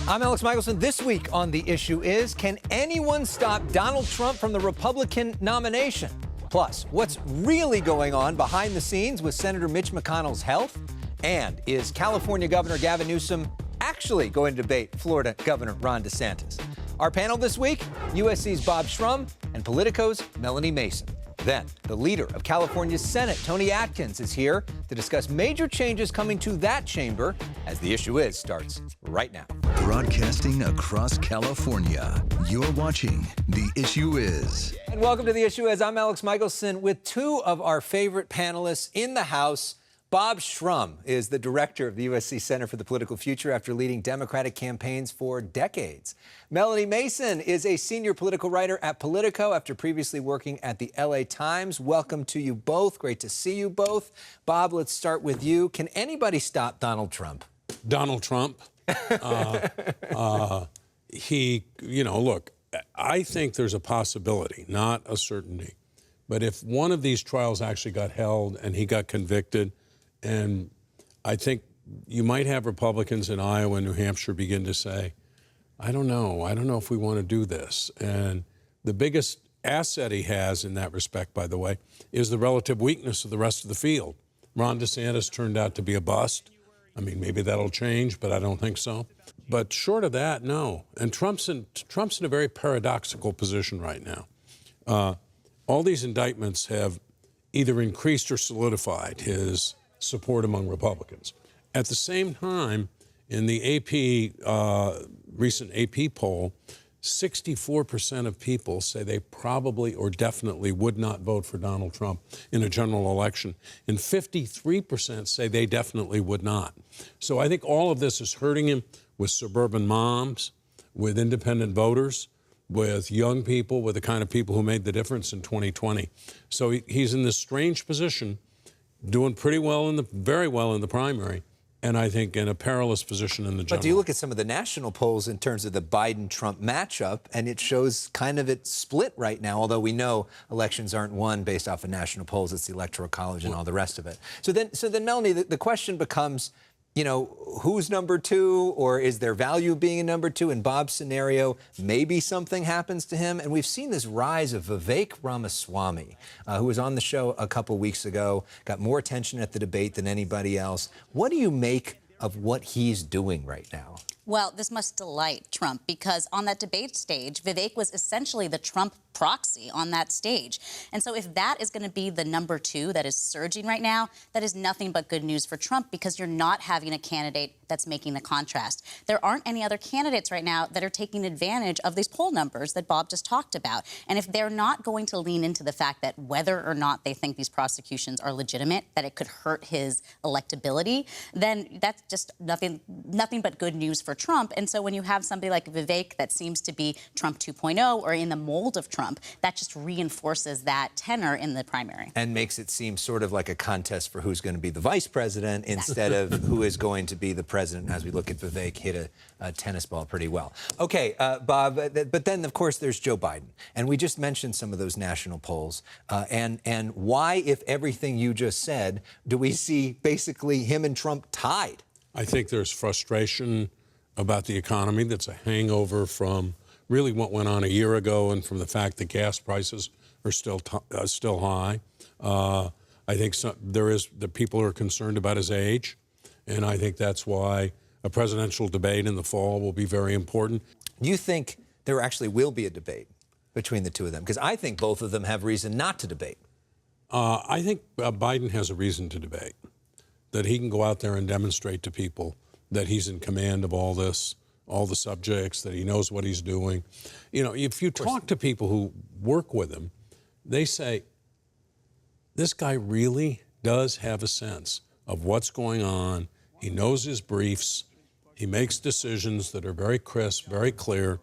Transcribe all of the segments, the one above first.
I'm Elex Michaelson. This week on The Issue Is, can anyone stop Donald Trump from the Republican nomination? Plus, what's really going on behind the scenes with Senator Mitch McConnell's health? And is California Governor Gavin Newsom actually going to debate Florida Governor Ron DeSantis? Our panel this week, USC's Bob Shrum and Politico's Melanie Mason. Then, the leader of California's Senate, Toni Atkins, is here to discuss major changes coming to that chamber as The Issue Is starts right now. Broadcasting across California, you're watching The Issue Is. And welcome to The Issue Is. I'm Elex Michaelson with two of our favorite panelists in the House. Bob Shrum is the director of the USC Center for the Political Future after leading Democratic campaigns for decades. Melanie Mason is a senior political writer at Politico after previously working at the LA Times. Welcome to you both. Great to see you both. Bob, let's start with you. Can anybody stop Donald Trump? Donald Trump? Look, I think there's a possibility, not a certainty. But if one of these trials actually got held and he got convicted, and I think you might have Republicans in Iowa and New Hampshire begin to say, I don't know if we want to do this. And the biggest asset he has in that respect, by the way, is the relative weakness of the rest of the field. Ron DeSantis turned out to be a bust. I mean, maybe that'll change, but I don't think so. But short of that, no. And Trump's in a very paradoxical position right now. All these indictments have either increased or solidified his support among Republicans. At the same time, in the recent AP poll, 64% of people say they probably or definitely would not vote for Donald Trump in a general election, and 53% say they definitely would not. So I think all of this is hurting him with suburban moms, with independent voters, with young people, with the kind of people who made the difference in 2020. So he's in this strange position, doing very well in the primary, and I think in a perilous position in the general. But do you look at some of the national polls in terms of the Biden-Trump matchup, and it shows kind of it's split right now, although we know elections aren't won based off of national polls. It's the Electoral College and all the rest of it. So then Melanie, the question becomes, you know, who's number two, or is there value being a number two? In Bob's scenario, maybe something happens to him. And we've seen this rise of Vivek Ramaswamy, who was on the show a couple weeks ago, got more attention at the debate than anybody else. What do you make of what he's doing right now? Well, this must delight Trump, because on that debate stage, Vivek was essentially the Trump proxy on that stage. And so if that is going to be the number two that is surging right now, that is nothing but good news for Trump, because you're not having a candidate that's making the contrast. There aren't any other candidates right now that are taking advantage of these poll numbers that Bob just talked about. And if they're not going to lean into the fact that whether or not they think these prosecutions are legitimate, that it could hurt his electability, then that's just nothing but good news for Trump. And so when you have somebody like Vivek that seems to be Trump 2.0 or in the mold of Trump, that just reinforces that tenor in the primary. And makes it seem sort of like a contest for who's going to be the vice president instead of who is going to be the president, as we look at Vivek hit a tennis ball pretty well. Okay, Bob, but then, of course, there's Joe Biden. And we just mentioned some of those national polls. And why, if everything you just said, do we see basically him and Trump tied? I think there's frustration about the economy that's a hangover from really what went on a year ago, and from the fact that gas prices are still high. I think the people are concerned about his age, and I think that's why a presidential debate in the fall will be very important. You think there actually will be a debate between the two of them? Because I think both of them have reason not to debate. I think Biden has a reason to debate, that he can go out there and demonstrate to people that he's in command of all this, all the subjects, that he knows what he's doing. You know, if you talk to people who work with him, they say, this guy really does have a sense of what's going on. He knows his briefs. He makes decisions that are very crisp, very clear.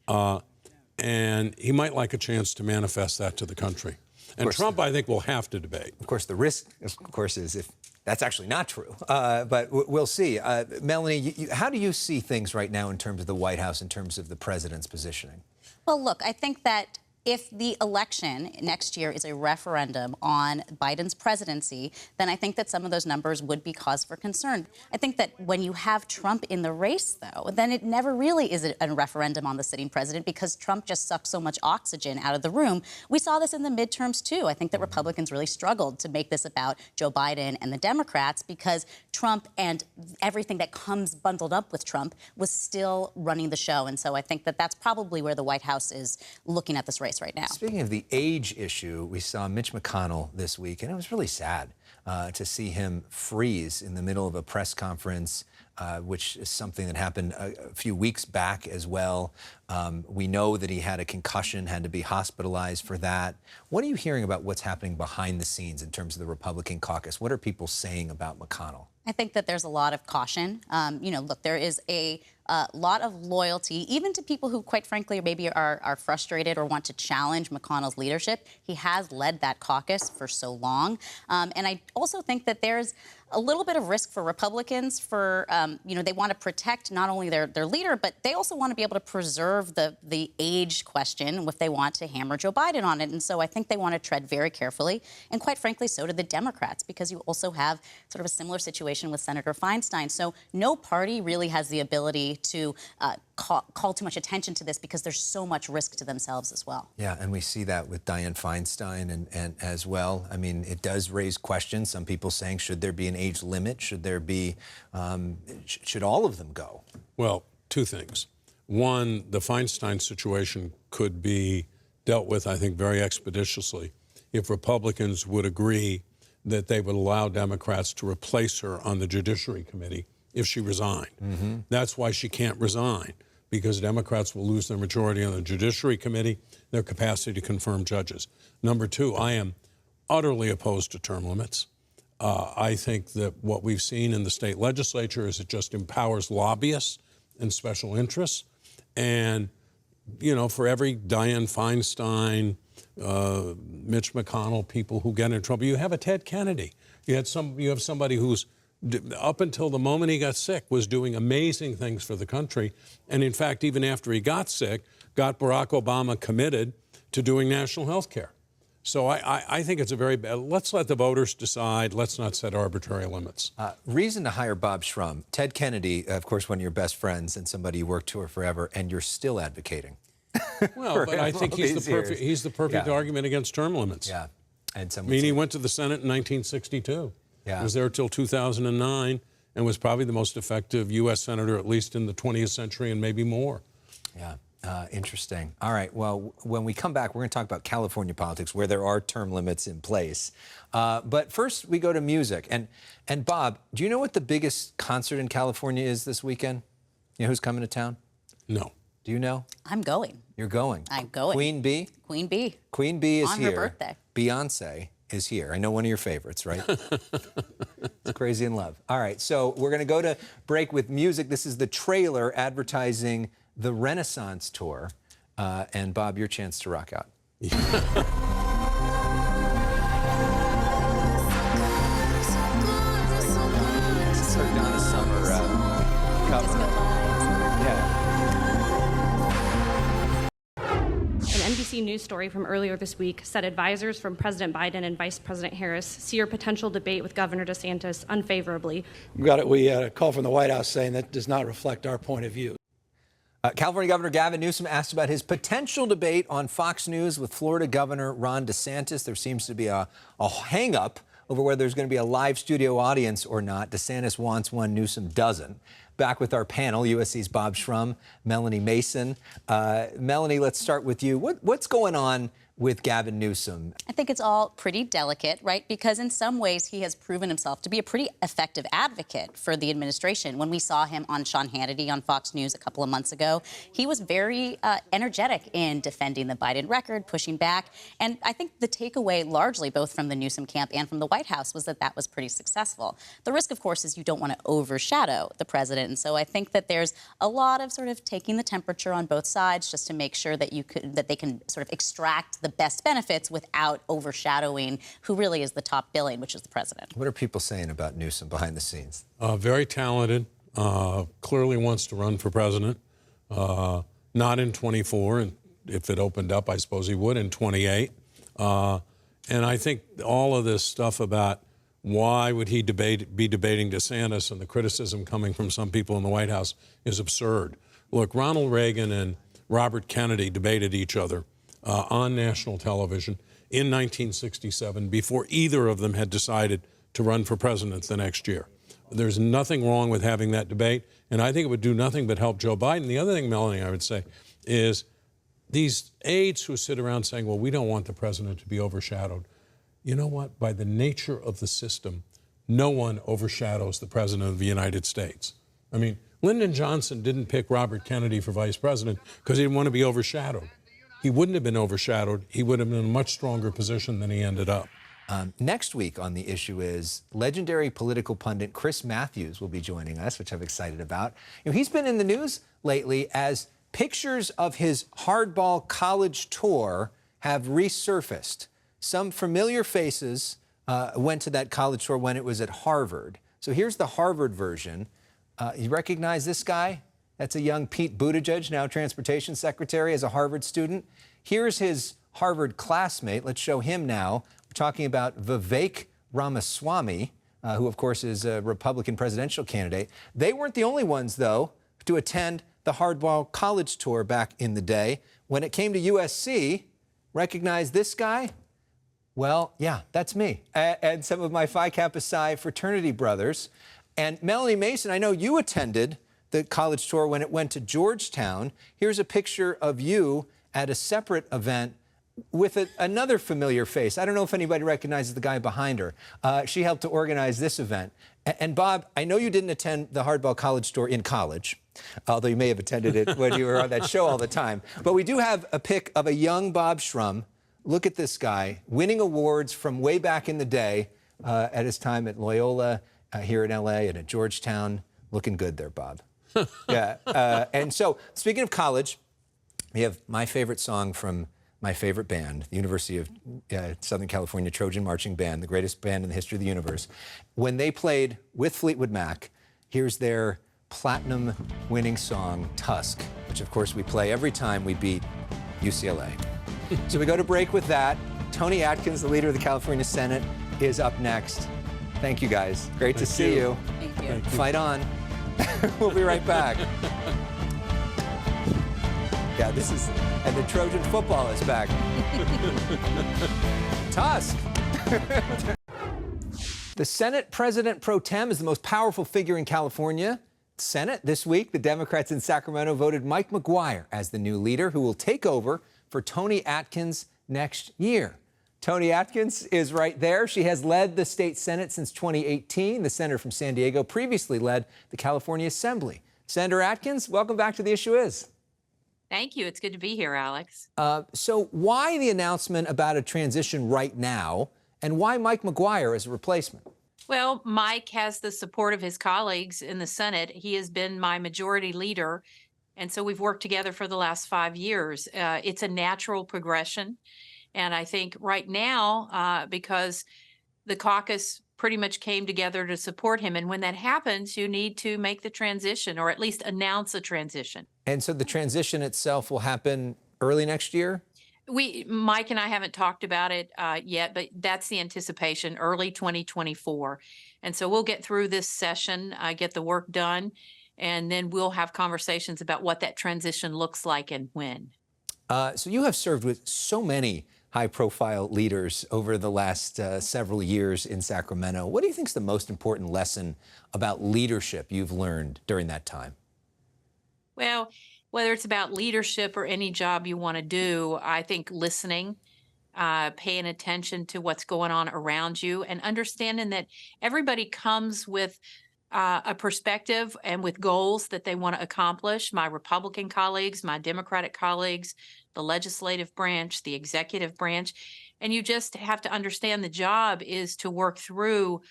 And he might like a chance to manifest that to the country. And Trump, I think, will have to debate. Of course, the risk, of course, is if that's actually not true. But we'll see. Melanie, how do you see things right now in terms of the White House, in terms of the president's positioning? Well, look, I think that if the election next year is a referendum on Biden's presidency, then I think that some of those numbers would be cause for concern. I think that when you have Trump in the race, though, then it never really is a referendum on the sitting president because Trump just sucks so much oxygen out of the room. We saw this in the midterms, too. I think that Republicans really struggled to make this about Joe Biden and the Democrats because Trump and everything that comes bundled up with Trump was still running the show. And so I think that that's probably where the White House is looking at this race right now. Speaking of the age issue, we saw Mitch McConnell this week, and it was really sad to see him freeze in the middle of a press conference, which is something that happened a few weeks back as well. We know that he had a concussion, had to be hospitalized for that. What are you hearing about what's happening behind the scenes in terms of the Republican caucus? What are people saying about McConnell? I think that there's a lot of caution. Look, there is a lot of loyalty, even to people who, quite frankly, maybe are frustrated or want to challenge McConnell's leadership. He has led that caucus for so long. And I also think that there's a little bit of risk for Republicans for, they want to protect not only their leader, but they also want to be able to preserve the age question if they want to hammer Joe Biden on it. And so I think they want to tread very carefully. And quite frankly, so do the Democrats, because you also have sort of a similar situation with Senator Feinstein. So no party really has the ability to call too much attention to this because there's so much risk to themselves as well. Yeah, and we see that with Dianne Feinstein and as well. I mean, it does raise questions. Some people saying, should there be an age limit? Should there be, should all of them go? Well, two things. One, the Feinstein situation could be dealt with, I think, very expeditiously if Republicans would agree that they would allow Democrats to replace her on the Judiciary Committee if she resigned. Mm-hmm. That's why she can't resign, because Democrats will lose their majority on the Judiciary Committee, their capacity to confirm judges. Number two, I am utterly opposed to term limits. I think that what we've seen in the state legislature is it just empowers lobbyists and special interests. And, for every Dianne Feinstein, Mitch McConnell, people who get in trouble, you have a Ted Kennedy. You have somebody who's, up until the moment he got sick, was doing amazing things for the country. And in fact, even after he got sick, got Barack Obama committed to doing national health care. So I think it's a very bad, let's let the voters decide. Let's not set arbitrary limits. Reason to hire Bob Shrum. Ted Kennedy, of course, one of your best friends and somebody you worked for forever, and you're still advocating. Well, but I think he's the perfect argument against term limits. Yeah. And he went to the Senate in 1962. Yeah. Was there till 2009 and was probably the most effective U.S. senator, at least in the 20th century and maybe more. Yeah. Interesting. All right. Well, when we come back, we're going to talk about California politics, where there are term limits in place. But first, we go to music. And Bob, do you know what the biggest concert in California is this weekend? You know who's coming to town? No. Do you know? I'm going. You're going. I'm going. Queen Bee? Queen Bee. Queen Bee is here. On her birthday. Beyonce is here. I know one of your favorites, right? It's Crazy in Love. All right, so we're going to go to break with music. This is the trailer advertising the Renaissance Tour. And Bob, your chance to rock out. It's like Donna Summer cover. Yeah. An NBC News story from earlier this week said advisors from President Biden and Vice President Harris see your potential debate with Governor DeSantis unfavorably. We had a call from the White House saying that does not reflect our point of view. California Governor Gavin Newsom asked about his potential debate on Fox News with Florida Governor Ron DeSantis. There seems to be a hang-up over whether there's going to be a live studio audience or not. DeSantis wants one, Newsom doesn't. Back with our panel, USC's Bob Shrum, Melanie Mason. Melanie, let's start with you. What's going on with Gavin Newsom? I think it's all pretty delicate, right? Because in some ways he has proven himself to be a pretty effective advocate for the administration. When we saw him on Sean Hannity on Fox News a couple of months ago, he was very energetic in defending the Biden record, pushing back. And I think the takeaway largely both from the Newsom camp and from the White House was that that was pretty successful. The risk, of course, is you don't want to overshadow the president. And so I think that there's a lot of sort of taking the temperature on both sides just to make sure that they can sort of extract the best benefits without overshadowing who really is the top billing, which is the president. What are people saying about Newsom behind the scenes? Very talented, clearly wants to run for president, not in 24 and if it opened up, I suppose he would in 28. And I think all of this stuff about why would he be debating DeSantis and the criticism coming from some people in the White House is absurd. Look, Ronald Reagan and Robert Kennedy debated each other on national television in 1967 before either of them had decided to run for president the next year. There's nothing wrong with having that debate, and I think it would do nothing but help Joe Biden. The other thing, Melanie, I would say, is these aides who sit around saying, well, we don't want the president to be overshadowed. You know what? By the nature of the system, no one overshadows the president of the United States. I mean, Lyndon Johnson didn't pick Robert Kennedy for vice president because he didn't want to be overshadowed. He wouldn't have been overshadowed. He would have been in a much stronger position than he ended up. Next week on The Issue Is, legendary political pundit Chris Matthews will be joining us, which I'm excited about. You know, he's been in the news lately as pictures of his hardball college tour have resurfaced. Some familiar faces went to that college tour when it was at Harvard. So here's the Harvard version. You recognize this guy? That's a young Pete Buttigieg, now transportation secretary, as a Harvard student. Here's his Harvard classmate. Let's show him now. We're talking about Vivek Ramaswamy, who, of course, is a Republican presidential candidate. They weren't the only ones, though, to attend the hardball college tour back in the day. When it came to USC, recognize this guy? Well, yeah, that's me. And some of my Phi Kappa Psi fraternity brothers. And Melanie Mason, I know you attended the college tour when it went to Georgetown. Here's a picture of you at a separate event with another familiar face. I don't know if anybody recognizes the guy behind her. She helped to organize this event. And Bob, I know you didn't attend the hardball college tour in college, although you may have attended it when you were on that show all the time. But we do have a pic of a young Bob Shrum. Look at this guy, winning awards from way back in the day at his time at Loyola here in L.A. and at Georgetown. Looking good there, Bob. Yeah. And so, speaking of college, we have my favorite song from my favorite band, the University of Southern California Trojan Marching Band, the greatest band in the history of the universe. When they played with Fleetwood Mac, here's their platinum-winning song, Tusk, which, of course, we play every time we beat UCLA. So we go to break with that. Toni Atkins, the leader of the California Senate, is up next. Thank you, guys. Great to see you. Thank you. Fight on. We'll be right back. Yeah, this is, and the Trojan football is back. Tusk. The Senate President Pro Tem is the most powerful figure in California. Senate this week, the Democrats in Sacramento voted Mike McGuire as the new leader who will take over for Toni Atkins next year. Toni Atkins is right there. She has led the state Senate since 2018. The senator from San Diego previously led the California Assembly. Senator Atkins, welcome back to The Issue Is. Thank you. It's good to be here, Alex. So why the announcement about a transition right now, and why Mike McGuire as a replacement? Well, Mike has the support of his colleagues in the Senate. He has been my majority leader, and so we've worked together for the last 5 years. It's a natural progression, and I think right now, because the caucus pretty much came together to support him, and when that happens, you need to make the transition, or at least announce a transition. And so the transition itself will happen early next year? Mike and I haven't talked about it yet, but that's the anticipation, early 2024. And so we'll get through this session, get the work done, and then we'll have conversations about what that transition looks like and when. So you have served with so many high-profile leaders over the last several years in Sacramento. What do you think is the most important lesson about leadership you've learned during that time? Well, whether it's about leadership or any job you want to do, I think listening, paying attention to what's going on around you, and understanding that everybody comes with a perspective and with goals that they want to accomplish. My Republican colleagues, my Democratic colleagues, the legislative branch, the executive branch, and you just have to understand the job is to work through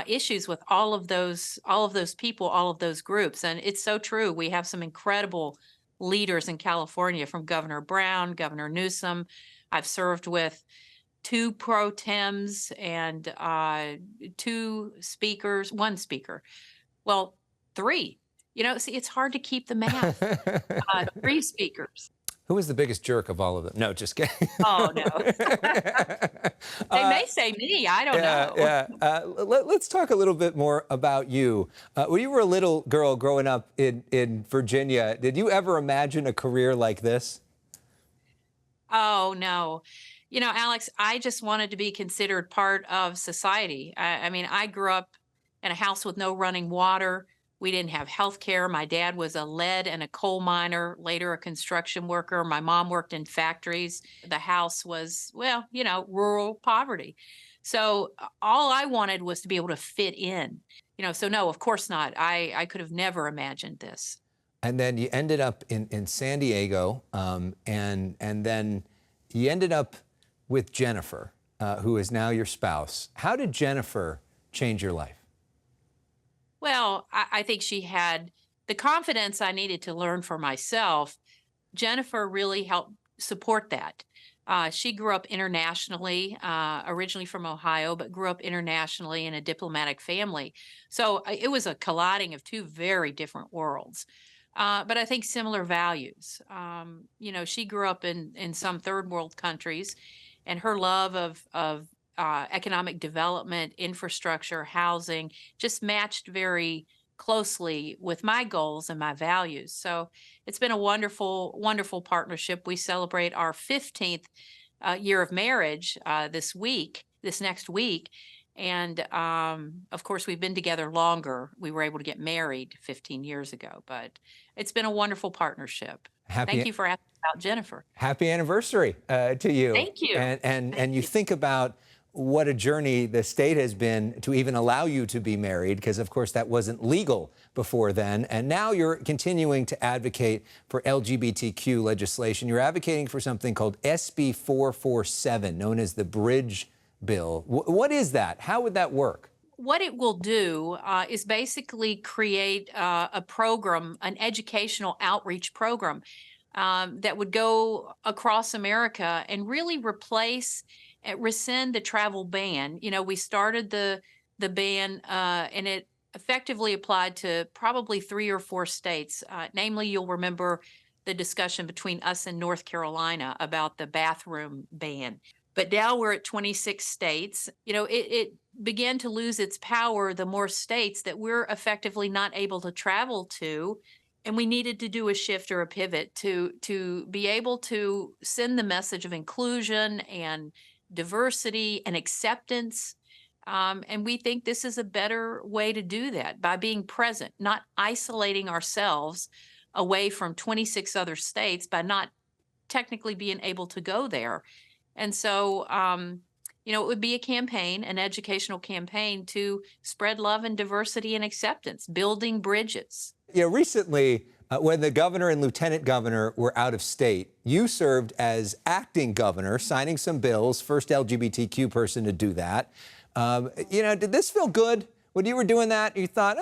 issues with all of those people, all of those groups. And it's so true. We have some incredible leaders in California, from Governor Brown, Governor Newsom. I've served with 2 pro tems and 2 speakers, 1 speaker. Well, 3. You know, see, it's hard to keep the math. 3 speakers. Who was the biggest jerk of all of them? No, just kidding. Oh, no. They may say me. I don't know. Let's talk a little bit more about you. When you were a little girl growing up in Virginia, did you ever imagine a career like this? Oh, no. You know, Alex, I just wanted to be considered part of society. I mean, I grew up in a house with no running water. We didn't have health care. My dad was a lead and a coal miner, later a construction worker. My mom worked in factories. The house was, well, you know, rural poverty. So all I wanted was to be able to fit in, you know, so no, of course not. I could have never imagined this. And then you ended up in San Diego, and then you ended up with Jennifer, who is now your spouse. How did Jennifer change your life? Well, I think she had the confidence I needed to learn for myself. Jennifer really helped support that. She grew up internationally, originally from Ohio, but grew up internationally in a diplomatic family. So it was a colliding of two very different worlds. But I think similar values. You know, she grew up in some third world countries, and her love of economic development, infrastructure, housing, just matched very closely with my goals and my values. So it's been a wonderful, wonderful partnership. We celebrate our 15th year of marriage this next week. And of course, we've been together longer. We were able to get married 15 years ago, but it's been a wonderful partnership. Thank you for asking about Jennifer. Happy anniversary to you. Thank you. And you think about what a journey the state has been to even allow you to be married, because of course that wasn't legal before then. And now you're continuing to advocate for LGBTQ legislation. You're advocating for something called SB 447, known as the Bridge Bill. What is that? How would that work? What it will do is basically create a program, an educational outreach program that would go across America and really rescind the travel ban. You know, we started the ban and it effectively applied to probably 3 or 4 states. Namely, you'll remember the discussion between us and North Carolina about the bathroom ban. But now we're at 26 states. You know, it began to lose its power the more states that we're effectively not able to travel to. And we needed to do a shift or a pivot to be able to send the message of inclusion and diversity and acceptance. And we think this is a better way to do that by being present, not isolating ourselves away from 26 other states by not technically being able to go there. And so, you know, it would be a campaign, an educational campaign to spread love and diversity and acceptance, building bridges. You know, recently, when the governor and lieutenant governor were out of state, you served as acting governor, signing some bills, first LGBTQ person to do that. You know, did this feel good when you were doing that? You thought,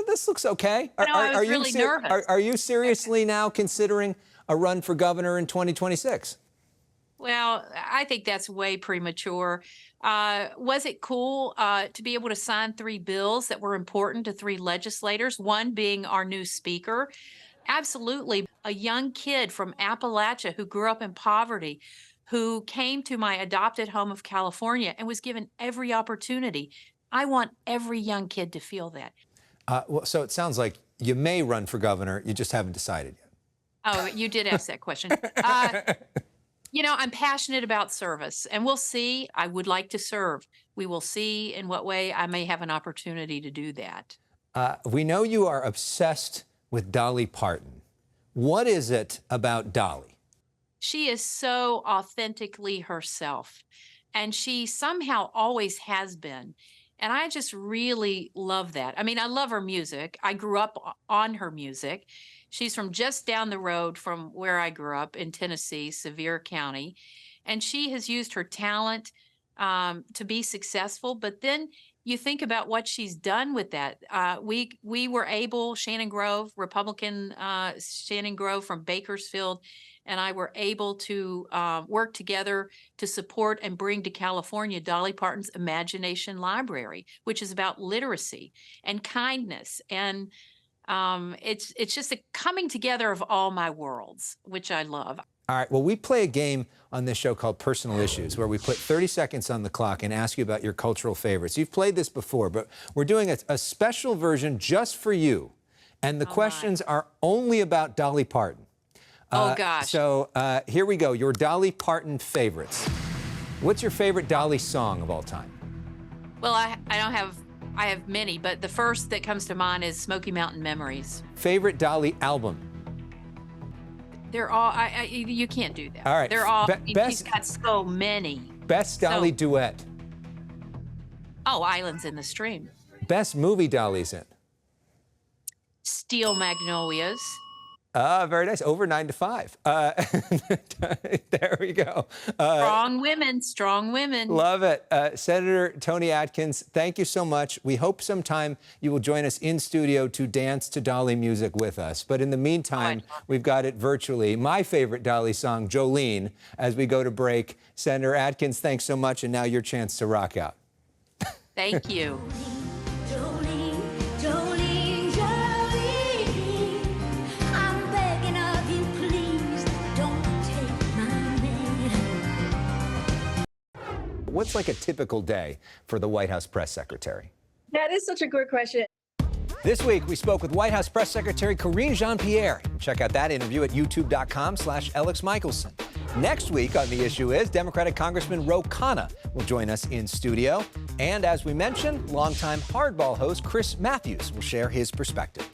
this looks okay. No, I was really nervous. Are you seriously now considering a run for governor in 2026? Well, I think that's way premature. Was it cool to be able to sign 3 bills that were important to 3 legislators, one being our new speaker? Absolutely. A young kid from Appalachia who grew up in poverty, who came to my adopted home of California and was given every opportunity. I want every young kid to feel that. Well, so it sounds like you may run for governor. You just haven't decided yet. Oh, you did ask that question. You know, I'm passionate about service, and we'll see. I would like to serve. We will see in what way I may have an opportunity to do that. We know you are obsessed with Dolly Parton. What is it about Dolly? She is so authentically herself, and she somehow always has been. And I just really love that. I mean, I love her music. I grew up on her music. She's from just down the road from where I grew up in Tennessee, Sevier County. And she has used her talent to be successful. But then you think about what she's done with that. We were able, Shannon Grove, Republican Shannon Grove from Bakersfield, and I were able to work together to support and bring to California Dolly Parton's Imagination Library, which is about literacy and kindness. And it's just a coming together of all my worlds, which I love. All right, well, we play a game on this show called Personal Issues, where we put 30 seconds on the clock and ask you about your cultural favorites. You've played this before, but we're doing a special version just for you. And the questions are only about Dolly Parton. Oh, gosh. So here we go, your Dolly Parton favorites. What's your favorite Dolly song of all time? Well, I have many, but the first that comes to mind is Smoky Mountain Memories. Favorite Dolly album? They're all, you can't do that. All right. They're all, Best, she's got so many. Best Dolly duet? Oh, Islands in the Stream. Best movie Dolly's in? Steel Magnolias. Very nice. Over 9 to 5. There we go. Strong women, strong women. Love it. Senator Toni Atkins, thank you so much. We hope sometime you will join us in studio to dance to Dolly music with us. But in the meantime, we've got it virtually. My favorite Dolly song, Jolene, as we go to break. Senator Atkins, thanks so much. And now your chance to rock out. Thank you. What's like a typical day for the White House press secretary? That is such a good question. This week, we spoke with White House Press Secretary Karine Jean-Pierre. Check out that interview at youtube.com/Elex Michaelson. Next week on The Issue Is, Democratic Congressman Ro Khanna will join us in studio. And as we mentioned, longtime hardball host Chris Matthews will share his perspective.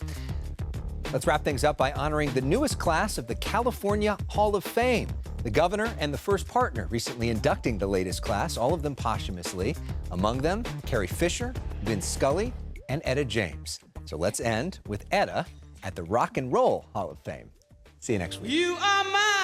Let's wrap things up by honoring the newest class of the California Hall of Fame. The governor and the first partner recently inducting the latest class, all of them posthumously. Among them, Carrie Fisher, Vin Scully, and Etta James. So let's end with Etta at the Rock and Roll Hall of Fame. See you next week. You are mine.